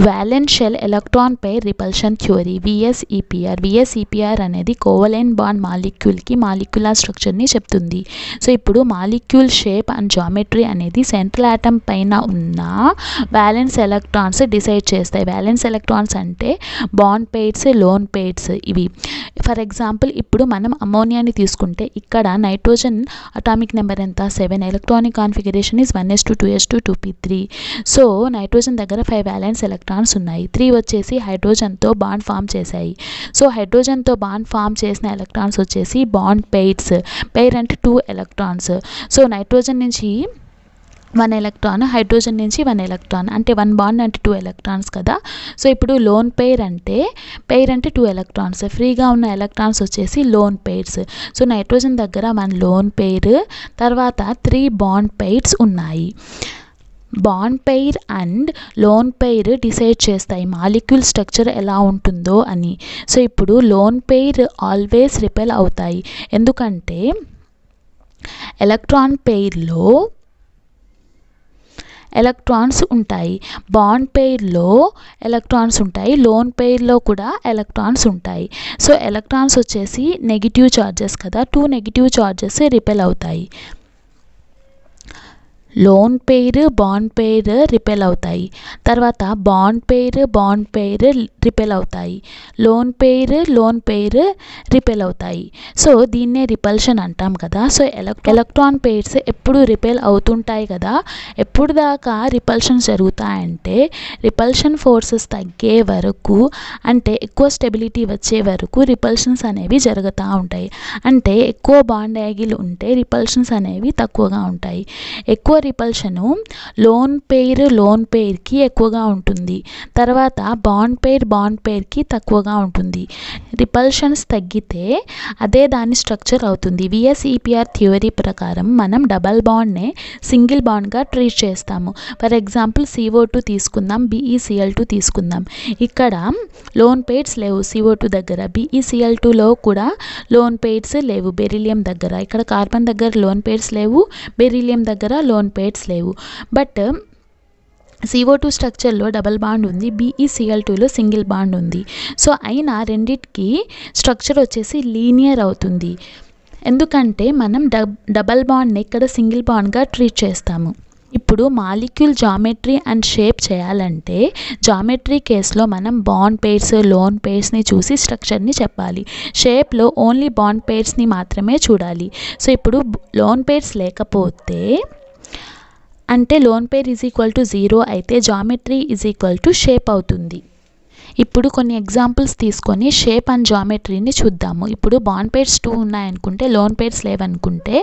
Violence shell electron pair repulsion theory VSEPR అనేది covalent bond మాలిక్యూల్కి molecular స్ట్రక్చర్ని చెప్తుంది. సో ఇప్పుడు మాలిక్యూల్ షేప్ అండ్ జామెట్రీ అనేది సెంట్రల్ ఆటమ్ పైన ఉన్న వ్యాలెన్స్ ఎలక్ట్రాన్స్ డిసైడ్ చేస్తాయి. వ్యాలెన్స్ ఎలక్ట్రాన్స్ అంటే బాండ్ పెయిర్స్, లోన్ పెయిర్స్ ఇవి. ఫర్ ఎగ్జాంపుల్ ఇప్పుడు మనం అమోనియాని తీసుకుంటే ఇక్కడ నైట్రోజన్ అటామిక్ నెంబర్ ఎంత 7, electronic configuration is 1s2 2s2 2p3. So nitrogen దగ్గర 5 వ్యాలెన్స్ ఎలక్ట్రాన్స్ ఉన్నాయి. 3 వచ్చేసి హైడ్రోజన్తో బాండ్ ఫామ్ చేశాయి. సో హైడ్రోజన్తో బాండ్ ఫామ్ చేసిన ఎలక్ట్రాన్స్ వచ్చేసి బాండ్ పెయిర్స్. పెయిర్ అంటే 2 ఎలక్ట్రాన్స్. సో నైట్రోజన్ నుంచి 1 ఎలక్ట్రాన్, హైడ్రోజన్ నుంచి 1 ఎలక్ట్రాన్, అంటే 1 బాండ్ అంటే 2 ఎలక్ట్రాన్స్ కదా. సో ఇప్పుడు లోన్ పెయిర్ అంటే 2 ఎలక్ట్రాన్స్. ఫ్రీగా ఉన్న ఎలక్ట్రాన్స్ వచ్చేసి లోన్ పెయిర్స్. సో నైట్రోజన్ దగ్గర 1 లోన్ పెయిర్, తర్వాత 3 బాండ్ పెయిర్స్ ఉన్నాయి. Bond pair and loan pair decide చేస్తాయి మాలిక్యూల్ స్ట్రక్చర్ ఎలా ఉంటుందో అని. సో ఇప్పుడు లోన్ పెయిర్ ఆల్వేస్ రిపెల్ అవుతాయి, ఎందుకంటే ఎలక్ట్రాన్ పెయిర్లో ఎలక్ట్రాన్స్ ఉంటాయి, బాండ్ పెయిర్లో ఎలక్ట్రాన్స్ ఉంటాయి, లోన్ పెయిర్లో కూడా ఎలక్ట్రాన్స్ ఉంటాయి. సో ఎలక్ట్రాన్స్ వచ్చేసి నెగిటివ్ చార్జెస్ కదా, 2 నెగిటివ్ చార్జెస్ రిపెల్ అవుతాయి. Loan pair, bond pair repel అవుతాయి. తర్వాత బాండ్ పెయిర్ రిపెల్ అవుతాయి. లోన్ పెయిర్ రిపెల్ అవుతాయి. సో దీన్నే రిపల్షన్ అంటాం కదా. సో ఎలక్ట్రాన్ పెయిర్స్ ఎప్పుడు రిపెల్ అవుతుంటాయి కదా. ఎప్పుడు దాకా రిపల్షన్ జరుగుతాయంటే రిపల్షన్ ఫోర్సెస్ తగ్గే వరకు, అంటే ఎక్కువ స్టెబిలిటీ వచ్చే వరకు రిపల్షన్స్ అనేవి జరుగుతూ ఉంటాయి. అంటే ఎక్కువ బాండ్ యాంగిల్ ఉంటే రిపల్షన్స్ అనేవి తక్కువగా ఉంటాయి. ఎక్కువ రిపల్షను లోన్ పెయిర్కి ఎక్కువగా ఉంటుంది. తర్వాత బాండ్ పెయిర్కి తక్కువగా ఉంటుంది. రిపల్షన్స్ తగ్గితే అదే దాని స్ట్రక్చర్ అవుతుంది. విఎస్ఈపిఆర్ థియరీ ప్రకారం మనం డబల్ బాండ్నే సింగిల్ బాండ్గా ట్రీట్ చేస్తాము. ఫర్ ఎగ్జాంపుల్ CO2 తీసుకుందాం, BeCl2 తీసుకుందాం. ఇక్కడ లోన్ పెయిర్స్ లేవు CO2 దగ్గర, BeCl2లో కూడా లోన్ పెయిర్స్ లేవు బెరిలియం దగ్గర. ఇక్కడ కార్బన్ దగ్గర లోన్ పెయిర్స్ లేవు, బెరిలియం దగ్గర లోన్ పెయిర్స్ లేవు. బట్ CO2 స్ట్రక్చర్లో డబల్ బాండ్ ఉంది, BeCl2లో సింగిల్ బాండ్ ఉంది. సో అయినా రెండిటికి స్ట్రక్చర్ వచ్చేసి లీనియర్ అవుతుంది, ఎందుకంటే మనం డబల్ బాండ్ని ఇక్కడ సింగిల్ బాండ్గా ట్రీట్ చేస్తాము. ఇప్పుడు మాలిక్యూల్ జామెట్రీ అండ్ షేప్ చేయాలంటే జామెట్రీ కేసులో మనం బాండ్ పెయిర్స్, లోన్ పెయిర్స్ని చూసి స్ట్రక్చర్ని చెప్పాలి. షేప్లో ఓన్లీ బాండ్ పెయిర్స్ని మాత్రమే చూడాలి. సో ఇప్పుడు లోన్ పెయిర్స్ లేకపోతే, అంటే లోన్ పెయిర్ =0 అయితే జామెట్రీ షేప్ అవుతుంది. ఇప్పుడు కొన్ని ఎగ్జాంపుల్స్ తీసుకొని షేప్ అండ్ జామెట్రీని చూద్దాము. ఇప్పుడు బాండ్ పెయిర్స్ 2 ఉన్నాయనుకుంటే, లోన్ పెయిర్స్ లేవనుకుంటే,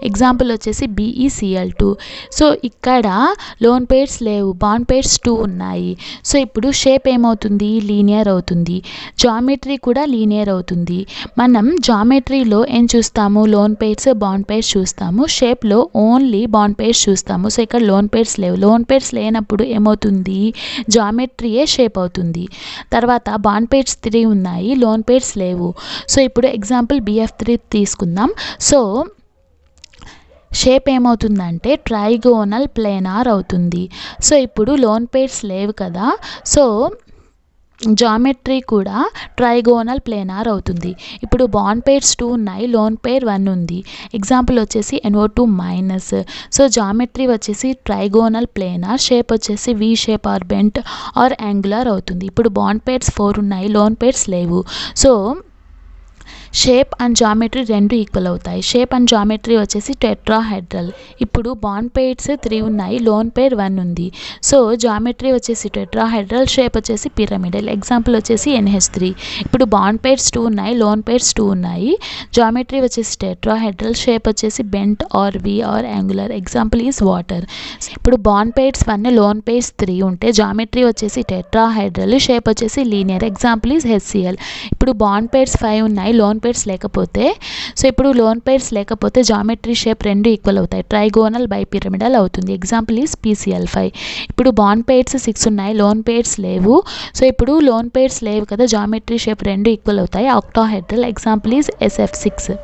ఎగ్జాంపుల్ వచ్చేసి BeCl2. సో ఇక్కడ లోన్ పెయిర్స్ లేవు, బాండ్ పెయిర్స్ 2 ఉన్నాయి. సో ఇప్పుడు షేప్ ఏమవుతుంది, లీనియర్ అవుతుంది. జామెట్రీ కూడా లీనియర్ అవుతుంది. మనం జామెట్రీలో ఏం చూస్తాము, లోన్ పెయిర్స్, బాండ్ పెయిర్స్ చూస్తాము. షేప్లో ఓన్లీ బాండ్ పెయిర్స్ చూస్తాము. సో ఇక్కడ లోన్ పెయిర్స్ లేవు. లోన్ పెయిర్స్ లేనప్పుడు ఏమవుతుంది, జామెట్రీయే షేప్ అవుతుంది. తర్వాత బాండ్ పెయిర్స్ 3 ఉన్నాయి, లోన్ పెయిర్స్ లేవు. సో ఇప్పుడు ఎగ్జాంపుల్ BF3 తీసుకుందాం. సో షేప్ ఏమవుతుందంటే ట్రైగోనల్ ప్లేనార్ అవుతుంది. సో ఇప్పుడు లోన్ పెయిర్స్ లేవు కదా, సో జామెట్రీ కూడా ట్రైగోనల్ ప్లేనార్ అవుతుంది. ఇప్పుడు బాండ్ పెయిర్స్ 2 ఉన్నాయి, లోన్ పెయిర్ 1 ఉంది. ఎగ్జాంపుల్ వచ్చేసి NO2-. సో జామెట్రీ వచ్చేసి ట్రైగోనల్ ప్లేనార్, షేప్ వచ్చేసి V shape or bent or angular అవుతుంది. ఇప్పుడు బాండ్ పెయిర్స్ 4 ఉన్నాయి, లోన్ పెయిర్స్ లేవు. So shape and geometry 2 equal అవుతాయి. షేప్ అండ్ జామెట్రీ వచ్చేసి టెట్రాహెడ్రల్. ఇప్పుడు బాండ్ పెయిర్స్ 3 ఉన్నాయి, లోన్ పెయిర్ 1 ఉంది. సో జామెట్రీ వచ్చేసి టెట్రాహెడ్రల్, షేప్ వచ్చేసి పిరమిడల్. ఎగ్జాంపుల్ వచ్చేసి NH3. ఇప్పుడు బాండ్ పెయిర్స్ 2 ఉన్నాయి, లోన్ పెయిర్స్ 2 ఉన్నాయి. జామెట్రీ వచ్చేసి టెట్రాహెడ్రల్, షేప్ వచ్చేసి bent or V or angular. Example is water. ఇప్పుడు బాండ్ పెయిర్స్ 1, లోన్ పెయిర్స్ 3 ఉంటే జామెట్రీ వచ్చేసి టెట్రాహెడ్రల్, షేప్ వచ్చేసి లీనియర్. Example is HCl. ఇప్పుడు బాండ్ పెయిర్స్ 5 ఉన్నాయి, లోన్ పెయిర్స్ లేకపోతే, సో ఇప్పుడు లోన్ పెయిర్స్ లేకపోతే జామెట్రీ, షేప్ 2 ఈక్వల్ అవుతాయి, ట్రైగోనల్ బైపిరమిడల్ అవుతుంది. Example is PCl5. ఇప్పుడు బాండ్ పెయిర్స్ 6 ఉన్నాయి, లోన్ పెయిర్స్ లేవు. సో ఇప్పుడు లోన్ పెయిర్స్ లేవు కదా, జామెట్రీ, షేప్ 2 ఈక్వల్ అవుతాయి, ఆక్టాహెడ్రల్. Example is SF6.